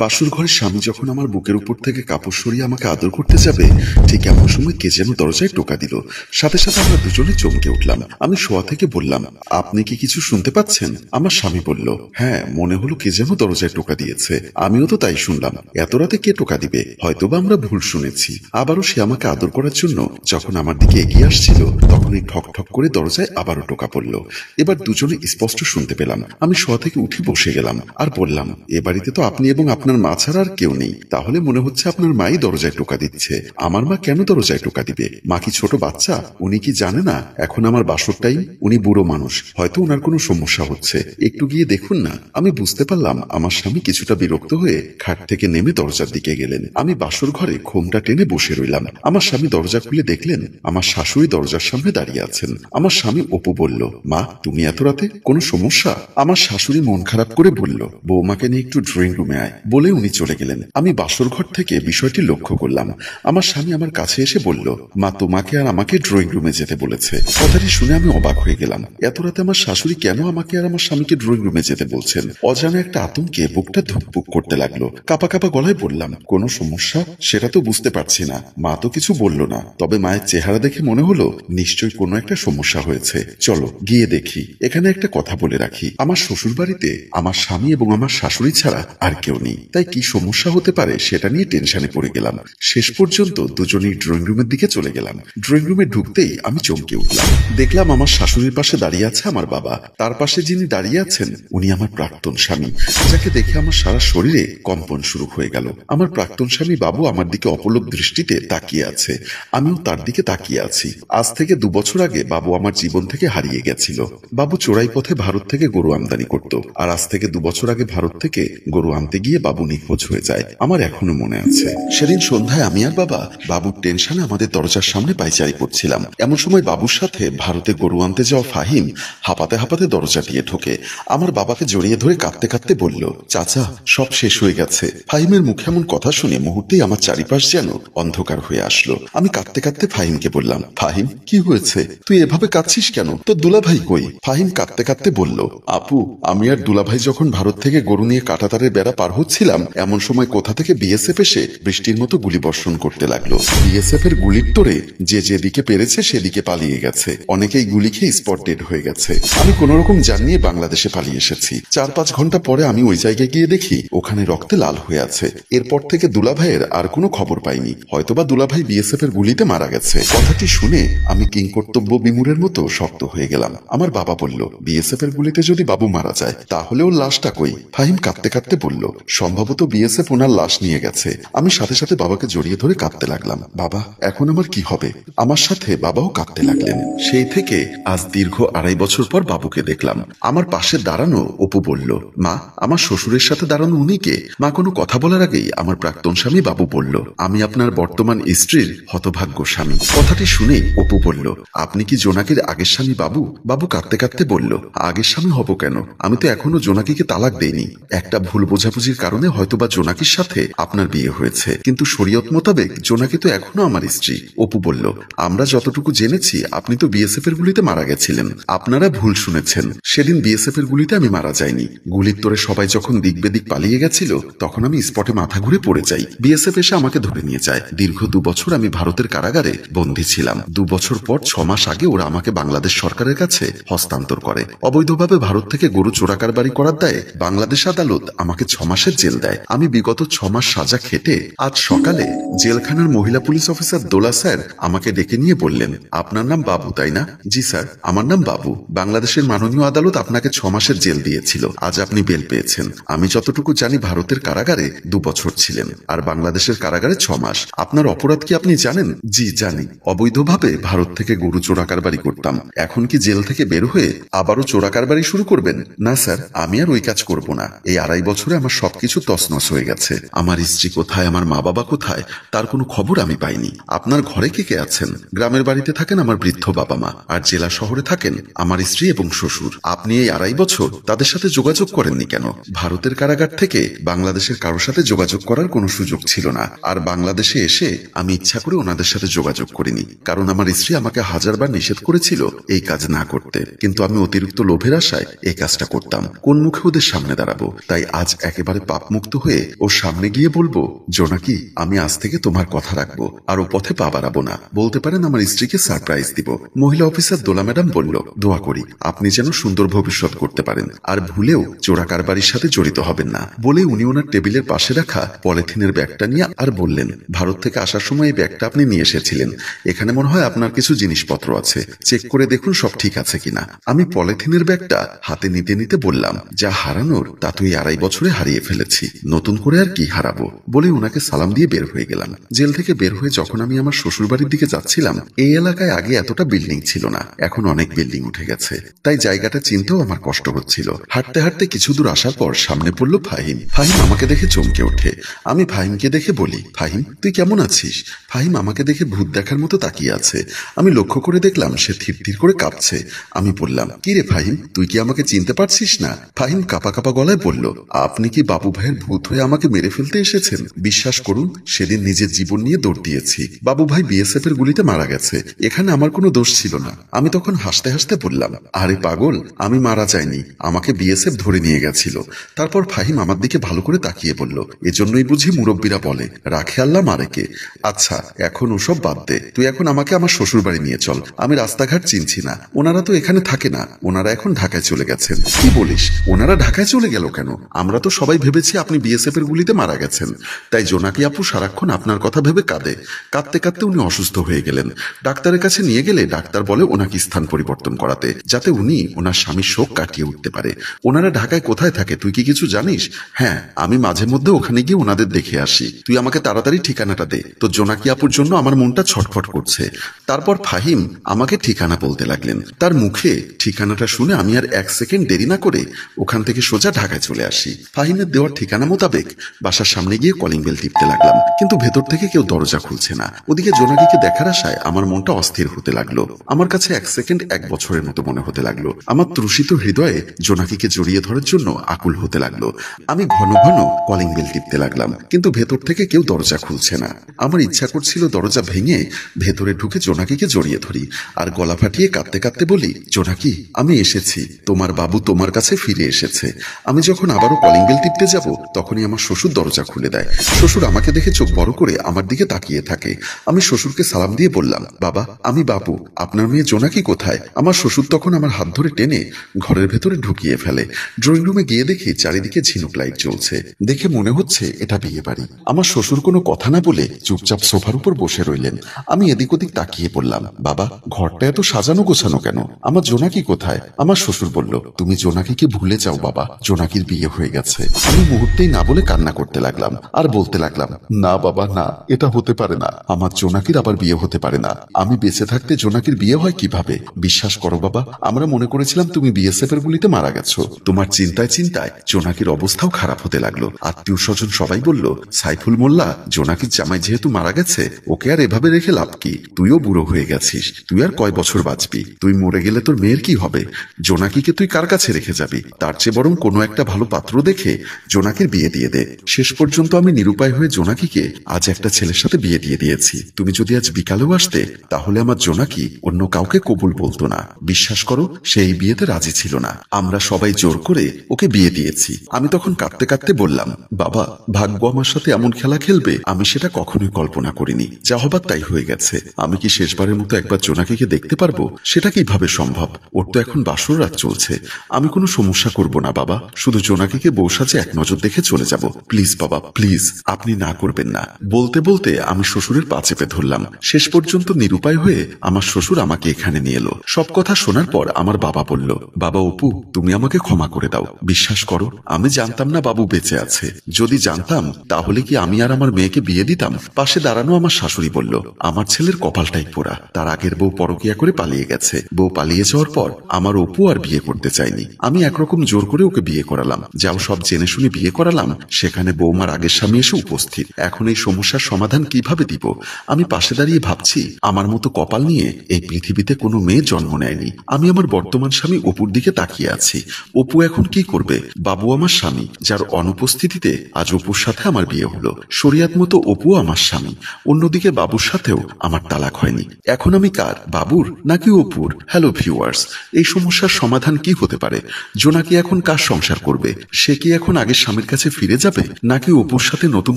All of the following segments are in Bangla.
বাসর ঘরের স্বামী যখন আমার বুকের উপর থেকে কাপড় সরিয়ে আমাকে আদর করতে যাবে, ঠিক এমন সময় কে যেন দরজায় টোকা দিল। সাথে সাথে আমরা দুজনে চমকে উঠলাম। আমি শোয়া থেকে বললাম, আপনি কি কিছু শুনতে পাচ্ছেন? আমার স্বামী বলল, হ্যাঁ, মনে হলো কে যেন দরজায় টোকা দিয়েছে। আমিও তো তাই শুনলাম। এত রাতে কে টোকা দিবে? হয়তোবা আমরা ভুল শুনেছি। আবারও সে আমাকে আদর করার জন্য যখন আমার দিকে এগিয়ে আসছিল, তখনই ঠক ঠক করে দরজায় আবারও টোকা পড়ল। এবার দুজনে স্পষ্ট শুনতে পেলাম। আমি শোয়া থেকে উঠে বসে গেলাম আর বললাম, এ বাড়িতে তো আপনি এবং আপনার মা ছাড়া আর কেউ নেই। তাহলে মনে হচ্ছে আপনার মাই দরজায় টোকা দিচ্ছে। আমার মা কেন দরজায় টোকা দিবে? মা কি ছোট বাচ্চা? উনি কি জানে না এখন আমার বাসর টাইম? উনি বুড়ো মানুষ, হয়তো ওনার কোনো সমস্যা হচ্ছে। একটু গিয়ে দেখুন না। আমি বুঝতে পারলাম আমার স্বামী কিছুটা বিরক্ত হয়ে খাট থেকে নেমে দরজার দিকে গেলেন। আমি বাসর ঘরে ঘোমটা টেনে বসে রইলাম। আমার স্বামী দরজা খুলে দেখলেন আমার শাশুড়ি দরজার সামনে দাঁড়িয়ে আছেন। আমার স্বামী অপু বলল, মা, তুমি এত রাতে, কোনো সমস্যা? আমার শাশুড়ি মন খারাপ করে বলল, বৌমাকে নিয়ে একটু ড্রয়িং রুমে আয়, বলে উনি চলে গেলেন। আমি বাসর ঘর থেকে বিষয়টি লক্ষ্য করলাম। আমার স্বামী আমার কাছে এসে বলল, মা তোমাকে আর আমাকে ড্রয়িং রুমে যেতে বলেছে। কথাটি শুনে আমি অবাক হয়ে গেলাম। এত রাতে আমার শাশুড়ি কেন আমাকে আর আমার স্বামীকে ড্রয়িং রুমে যেতে বলছেন? অজানা একটা আতঙ্কে বুকটা ধুকপুক করতে লাগলো। কাপা কাপা গলায় বললাম, কোনো সমস্যা? সেটা তো বুঝতে পারছি না। মা তো কিছু বলল না, তবে মায়ের চেহারা দেখে মনে হলো নিশ্চয়ই কোনো একটা সমস্যা হয়েছে। চলো গিয়ে দেখি। এখানে একটা কথা বলে রাখি, আমার শ্বশুর বাড়িতে আমার স্বামী এবং আমার শাশুড়ি ছাড়া আর কেউ নেই। তাই কি সমস্যা হতে পারে সেটা নিয়ে টেনশনে পড়ে গেলাম। শেষ পর্যন্ত দুজনেই ড্রয়িং রুমের দিকে চলে গেলাম। ড্রয়িং রুমে ঢুকতেই আমি চমকে উঠলাম। দেখলাম আমার শাশুড়ির পাশে দাঁড়িয়ে আছে আমার বাবা। তার পাশে যিনি দাঁড়িয়ে আছেন উনি আমার প্রাক্তন স্বামী, যাকে দেখে আমার সারা শরীরে কম্পন শুরু হয়ে গেল। আমার প্রাক্তন স্বামী বাবু আমার দিকে অপলক দৃষ্টিতে তাকিয়ে আছে। আমিও তার দিকে তাকিয়ে আছি। আজ থেকে 2 বছর আগে বাবু আমার জীবন থেকে হারিয়ে গেছিল। বাবু চোরাই পথে ভারত থেকে গরু আমদানি করত, আর আজ থেকে 2 বছর আগে ভারত থেকে গরু আনতে গিয়ে বাবু নিখোঁজ হয়ে যায়। আমার এখনো মনে আছে। সেদিন সন্ধ্যায় আমি আর বাবা বাবুর টেনশনে আমাদের দরজার সামনে পায়চারি করছিলাম। এমন সময় বাবুর সাথে ভারতে গরু আনতে যাওয়া ফাহিম হাঁপাতে হাঁপাতে দরজা দিয়ে ঢোকে। আমার বাবাকে জড়িয়ে ধরে কাঁদতে কাঁদতে বলল, চাচা, সব শেষ হয়ে গেছে। ফাহিমের মুখে এমন কথা শুনে মুহূর্তেই আমার চারিপাশ যেন অন্ধকার হয়ে আসলো। আমি কাঁদতে কাঁদতে ফাহিমকে বললাম, ফাহিম, কি হয়েছে? তুই এভাবে কাঁদছিস কেন? তোর দুলাভাই কই? ফাহিম কাঁদতে কাঁদতে বলল, আপু, আমি আর দুলাভাই যখন ভারত থেকে গরু নিয়ে কাঁটাতারের বেড়া পার হচ্ছিলাম, এমন সময় কোথা থেকে বিএসএফ এসে বৃষ্টির মতো গুলি বর্ষণ করতে লাগলো। বিএসএফ এর গুলির তোড়ে যে যেদিকে পেরেছে সেদিকে পালিয়ে গেছে। অনেকেই গুলি খেয়ে স্পট ডেড হয়ে গেছে। আমি কোন রকম জান নিয়ে বাংলাদেশে পালিয়ে এসেছি। 4-5 ঘন্টা পরে আমি ওই জায়গায় গিয়ে দেখি ওখানে রক্তে লাল হয়ে আছে। এরপর থেকে দুলাভাইয়ের আর কোনো খবর পাইনি। হয়তোবা দুলাভাই বিএসএফ এর গুলিতে মারা গেছে। কথাটি শুনে আমি কিংকর্তব্য বিমূঢ়ের মতো শক্ত হয়ে গেলাম। আমার বাবা বলল, বিএসএফ এর গুলিতে যদি বাবু মারা যায় তাহলে ওর লাশটা কই? ফাহিম কাঁদতে কাঁদতে বলল, সম্ভবত বিএসএফ ওনার লাশ নিয়ে গেছে। আমি সাথে সাথে বাবাকে জড়িয়ে ধরে কাঁদতে লাগলাম। বাবা, এখন আমার কি হবে? আমার সাথে বাবাও কাঁদতে লাগলেন। সেই থেকে আজ দীর্ঘ 2.5 বছর পর বাবুকে দেখলাম। আমার পাশে দাঁড়ানো অপু বলল, মা, আমার শ্বশুরের সাথে দাঁড়ানো উনি কে? মা কোনো কথা বলার আগেই আমার প্রাক্তন স্বামী বাবু বলল, আমি আপনার বর্তমান স্ত্রীর হতভাগ্য স্বামী। কথাটি শুনে অপু বলল, আপনি কি জোনাকির আগের স্বামী বাবু? বাবু কাঁদতে কাঁদতে বলল, আগের স্বামী হব কেন? আমি তো এখনো জোনাকিকে তালাক দেইনি। একটা ভুল বোঝাবুঝির কারণে হয়তোবা জোনাকির সাথে আপনার বিয়ে হয়েছে, কিন্তু শরীয়ত মোতাবেক জোনাকি তো এখনো আমার স্ত্রী। অপু বলল, আমরা যতটুকু জেনেছি আপনি তো বিএসএফ এর গুলিতে মারা গেছিলেন। আপনারা ভুল শুনেছেন। সেদিন বিএসএফ এর গুলিতে আমি মারা যাইনি। গুলির তোরে সবাই যখন দিক বেদিক পালিয়ে গেছিল তখন আমি স্পটে মাথা ঘুরে পড়ে যাই। বিএসএফ এসে আমাকে ধরে নিয়ে যায়। দীর্ঘ 2 বছর আমি ভারতের কারাগারে বন্দী ছিলাম। 2 বছর পর 6 মাস আগে ওরা আমাকে বাংলাদেশ সরকারের কাছে হস্তান্তর করে। অবৈধভাবে ভারত থেকে গরু চোরাকারবারি করার দায়ে বাংলাদেশ আদালত আমাকে 6 মাসের জেল দেয়। আমি বিগত 6 মাস সাজা খেটে আজ সকালে জেলখানার মহিলা পুলিশ অফিসার দোলা স্যার আমাকে ডেকে নিয়ে বললেন, আপনার নাম বাবু, তাই না? জি স্যার, আমার নাম বাবু। বাংলাদেশের মাননীয় আদালত আপনাকে 6 মাসের জেল দিয়েছিল। আজ আপনি বেল পেয়েছেন। আমি যতটুকু জানি ভারতের কারাগারে 2 বছর ছিলেন আর বাংলাদেশের কারাগারে 6 মাস। আপনার অপরাধ কি আপনি জানেন? জি জানি। অবৈধভাবে ভারত থেকে গরু চোরাকারবারি করতাম। এখন কি জেল থেকে বের হয়ে আবারও চোরাকারবারি শুরু করবেন? না স্যার, আমি আর ওই কাজ করব না। এই 2.5 বছরে আমার সবকিছু তছনছ হয়ে গেছে। আমার স্ত্রী কোথায়, আমার মা বাবা কোথায়, তার কোনো খবর আমি পাইনি। আপনার ঘরে কে কে আছেন? গ্রামের বাড়িতে থাকেন আমার বৃদ্ধ বাবা মা, আর জেলা শহরে থাকেন আমার স্ত্রী এবং শ্বশুর। আপনি এই 2.5 বছর তাদের সাথে যোগাযোগ করেননি কেন? ভারতের কারাগার থেকে বাংলাদেশের কারোর সাথে যোগাযোগ করার কোনো সুযোগ ছিল না। আর বাংলাদেশে এসে আমি ইচ্ছা করে ওনাদের সাথে যোগাযোগ করিনি, কারণ আমার স্ত্রী আমাকে 1000বার নিষেধ করেছিল এই কাজ না করতে। কিন্তু আমি অতিরিক্ত লোভের আশায় এই কাজটা করতাম। কোন মুখে ওদের সামনে দাঁড়াবো? তাই আজ একেবারে পাপ চাপমুক্ত হয়ে ওর সামনে গিয়ে বলবো, জোনাকি আমি আজ থেকে তোমার কথা রাখবো আর ও পথে পা বাড়াবো না। বলতে পারেন আমার স্ত্রীকে সারপ্রাইজ দিব। মহিলা অফিসার দোলা ম্যাডাম বলল, দোয়া করি আপনি যেন সুন্দর ভবিষ্যৎ করতে পারেন আর ভুলেও চোরা কারবারির সাথে জড়িত হবেন না। বলে উনি ওনার টেবিলের পাশে রাখা পলিথিনের ব্যাগটা নিয়ে আর বললেন, ভারত থেকে আসার সময় এই ব্যাগটা আপনি নিয়ে এসেছিলেন, এখানে মনে হয় আপনার কিছু জিনিসপত্র আছে, চেক করে দেখুন সব ঠিক আছে কিনা। আমি পলিথিনের ব্যাগটা হাতে নিতে নিতে বললাম, যা হারানোর তা তো এই 2.5 বছরে হারিয়ে ফেলেছি, নতুন করে আর কি হারাবো। বলে ওনাকে সালাম দিয়ে বের হয়ে গেলাম। জেল থেকে বের হয়ে যখন আমি আমার শ্বশুর বাড়ির দিকে যাচ্ছিলাম, এই এলাকায় আগে এতটা বিল্ডিং ছিল না, এখন অনেক বিল্ডিং উঠে গেছে, তাই জায়গাটা চিনতেও আমার কষ্ট হচ্ছিল। হাঁটতে হাঁটতে কিছু দূর আসার পর সামনে পড়লো ফাহিম। ফাহিম আমাকে দেখে চমকে ওঠে। আমি ফাহিমকে দেখে বলি, ফাহিম তুই কেমন আছিস? ফাহিম আমাকে দেখে ভূত দেখার মতো তাকিয়ে আছে। আমি লক্ষ্য করে দেখলাম সে থির থির করে কাঁপছে। আমি বললাম, কি রে ফাহিম, তুই কি আমাকে চিনতে পারছিস না? ফাহিম কাঁপা কাঁপা গলায় বলল, আপনি কি বাবু ভাইয়ের ভূত হয়ে আমাকে মেরে ফেলতে এসেছেন? বিশ্বাস করুন সেদিন নিজের জীবন নিয়ে দৌড় দিয়েছি। বাবু ভাই বিএসএফ এর গুলিতে মারা গেছে, এখানে আমার কোনো দোষ ছিল না। আমি তখন হাসতে হাসতে বললাম, আরে পাগল, আমি মারা যাইনি, আমাকে বিএসএফ ধরে নিয়ে গেছিল। তারপর ফাহিম আমার দিকে ভালো করে তাকিয়ে বলল, এজন্যই বুঝি মুরব্বীরা বলে রাখে আল্লাহ মারে কে। আচ্ছা এখন ওসব বাদ দে, তুই এখন আমাকে আমার শ্বশুর বাড়ি নিয়ে চল। আমি রাস্তাঘাট চিনছি না, ওনারা তো এখানে থাকে না, ওনারা এখন ঢাকায় চলে গেছেন। কি বলিস, ওনারা ঢাকায় চলে গেল কেন? আমরা তো সবাই ভেবেছি আপনি বিএসএফ এর গুলিতে মারা গেছেন। তাই জোনাকি আপু সারাক্ষণ আপনার কথা ভেবে কাঁদে। কাঁদতে কাঁদতে উনি অসুস্থ হয়ে গেলেন। ডাক্তারের কাছে নিয়ে গেলে ডাক্তার বলে ওনাকে স্থান পরিবর্তন করাতে, যাতে উনি ওনার স্বামীর শোক কাটিয়ে উঠতে পারে। ওনারা ঢাকায় কোথায় থাকে তুই কি কিছু জানিস? হ্যাঁ, আমি মাঝে মধ্যে ওখানে গিয়ে ওনাদের দেখে আসি। তুই আমাকে তাড়াতাড়ি ঠিকানাটা দে, তো জোনাকি আপুর জন্য আমার মনটা ছটফট করছে। তারপর ফাহিম আমাকে ঠিকানা বলতে লাগলেন। তার মুখে ঠিকানাটা শুনে আমি আর 1 সেকেন্ড দেরি না করে ওখান থেকে সোজা ঢাকায় চলে আসি। ফাহিমের দেওয়ার ঠিকানা মোতাবেক বাসার সামনে গিয়ে কলিং বেল টিপতে লাগলাম, কিন্তু ভেতর থেকে কেউ দরজা খুলছে না। ওদিকে জোনাকিকে দেখার আশায় আমার মনটা অস্থির হতে লাগলো। আমার কাছে 1 সেকেন্ড 1 বছরের মতো মনে হতে লাগলো। আমার ত্রুষিত হৃদয়ে জোনাকিকে জড়িয়ে ধরার জন্য আকুল হতে লাগলো। আমি ঘন ঘন কলিং বেল টিপতে লাগলাম, কিন্তু ভেতর থেকে কেউ দরজা খুলছে না। আমার ইচ্ছা করছিল দরজা ভেঙে ভেতরে ঢুকে জোনাকিকে জড়িয়ে ধরি আর গলা ফাটিয়ে কাঁদতে কাঁদতে বলি, জোনাকি আমি এসেছি, তোমার বাবু তোমার কাছে ফিরে এসেছে। আমি যখন আবারও কলিং বেল টিপতে যাব তখনই আমার শ্বশুর দরজা খুলে দেয়। শ্বশুর আমাকে দেখে চোখ বড় করে আমার দিকে তাকিয়ে থাকে। আমি শ্বশুরকে সালাম দিয়ে বললাম, বাবা আমি বাবু, আপনার মেয়ে জোনাকি কোথায়? আমার শ্বশুর তখন আমার হাত ধরে টেনে ঘরের ভেতরে ঢুকিয়ে ফেলে। ড্রয়িং রুমে গিয়ে দেখি চারিদিকে ঝিনুক লাইট জ্বলছে। দেখে মনে হচ্ছে এটা বিয়ে বাড়ি। আমার শ্বশুর কোনো কথা না বলে চুপচাপ সোফার উপর বসে রইলেন। আমি এদিক ওদিক তাকিয়ে বললাম, বাবা ঘরটা এত সাজানো গোছানো কেন? আমার জোনাকি কোথায়? আমার শ্বশুর বলল, তুমি জোনাকিকে ভুলে যাও বাবা, জোনাকির বিয়ে হয়ে গেছে। আমি মুহূর্তেই না বলে কান্না করতে লাগলাম আর বলতে লাগলাম, না বাবা না, এটা হতে পারে না, আমার জোনাকির আবার বিয়ে হতে পারে না। আমি বেঁচে থাকতে জোনাকির বিয়ে হয় কিভাবে? বিশ্বাস করো বাবা, আমরা মনে করেছিলাম তুমি বিএসএফ এর গুলিতে মারা গেছো। তোমার চিন্তায় চিন্তায় জোনাকির অবস্থাও খারাপ হতে লাগলো। আত্মীয় স্বজন সবাই বলল, সাইফুল মোল্লা জোনাকির জামাই যেহেতু মারা গেছে, ওকে আর এভাবে রেখে লাভ কি? তুইও বুড়ো হয়ে গেছিস, তুই আর কয় বছর বাঁচবি? তুই মরে গেলে তোর মেয়ের কি হবে? জোনাকিকে তুই কার কাছে রেখে যাবি? তার চেয়ে বরং কোনো একটা ভালো পাত্র দেখে জোনাকির বিয়ে দিয়ে দে। শেষ পর্যন্ত আমি নিরুপায় হয়ে জোনাকিকে আজ একটা ছেলের সাথে বিয়ে দিয়ে দিয়েছি। তুমি যদি আজ বিকালেও আসতে তাহলে আমার জোনাকি অন্য কাউকে কবুল বলতো না। বিশ্বাস করো সে এই বিয়েতে রাজি ছিল না। আমরা সবাই জোর করে ওকে বিয়ে দিয়েছি। আমি তখন কাঁদতে কাঁদতে বললাম, বাবা ভাগ্য আমার সাথে এমন খেলা খেলবে আমি সেটা কখনোই কল্পনা করিনি। যা হবার তাই হয়ে গেছে। আমি কি শেষবারের মতো একবার জোনাকিকে দেখতে পারবো? সেটা কিভাবে সম্ভব? ওর তো এখন বাসর রাত চলছে। আমি কোনো সমস্যা করব না বাবা, শুধু জোনাকিকে বউ সাজে এক নজর দেখে চলে যাব। প্লিজ বাবা প্লিজ, আপনি না করবেন না। বলতে বলতে আমি শ্বশুরের পা চেপে ধরলাম। শেষ পর্যন্ত নিরুপায় হয়ে আমার শ্বশুর আমাকে এখানে নিয়ে এলো। সব কথা শোনার পর আমার বাবা বলল, বাবা অপু তুমি আমাকে ক্ষমা করে দাও। বিশ্বাস করো আমি জানতাম না বাবু বেঁচে আছে। যদি জানতাম তাহলে কি আমি আর আমার মেয়েকে বিয়ে দিতাম? পাশে দাঁড়ানো আমার শাশুড়ি বলল, আমার ছেলের কপালটাই পোড়া, তার আগের বউ পরকিয়া করে পালিয়ে গেছে। বউ পালিয়ে যাওয়ার পর আমার অপু আর বিয়ে করতে চাইনি। আমি একরকম জোর করে ওকে বিয়ে করালাম। যাও সব জেনে শুনে বিয়ে করালাম, সেখানে বৌমার আগের স্বামী এসে উপস্থিত। এখন এই সমস্যার সমাধান কিভাবে দিব? আমি পাশে দাঁড়িয়ে ভাবছি, আমার মতো কপাল নিয়ে এই পৃথিবীতে কোনো মেয়ে জন্ম নেয়নি। আমি আমার বর্তমান স্বামী অপুর দিকে তাকিয়ে আছি। অপু এখন কি করবে? বাবু আমার স্বামী, যার অনুপস্থিতিতে আজ অপুর সাথে আমার বিয়ে হলো। শরিয়াত মতো অপু আমার স্বামী। অন্যদিকে বাবুর সাথেও আমার তালাক হয়নি। এখন আমি কার, বাবুর নাকি অপুর? হ্যালো ভিউয়ার্স, এই সমস্যার সমাধান কি হতে পারে? জোনাকি এখন কার সংসার করবে? সে কি এখন আগের স্বামীর কাছে ফিরে যাবে, নাকি অপুর সাথে নতুন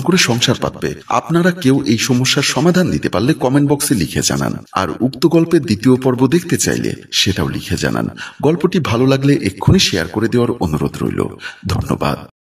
করে সংসার পাতবে? আপনারা কেউ এই সমস্যার সমাধান দিতে পারলে কমেন্ট বক্সে লিখে জানান। আর উক্ত গল্পের দ্বিতীয় পর্ব দেখতে চাইলে সেটাও লিখে জানান। গল্পটি ভালো লাগলে এক্ষুনি শেয়ার করে দেওয়ার অনুরোধ রইল। ধন্যবাদ।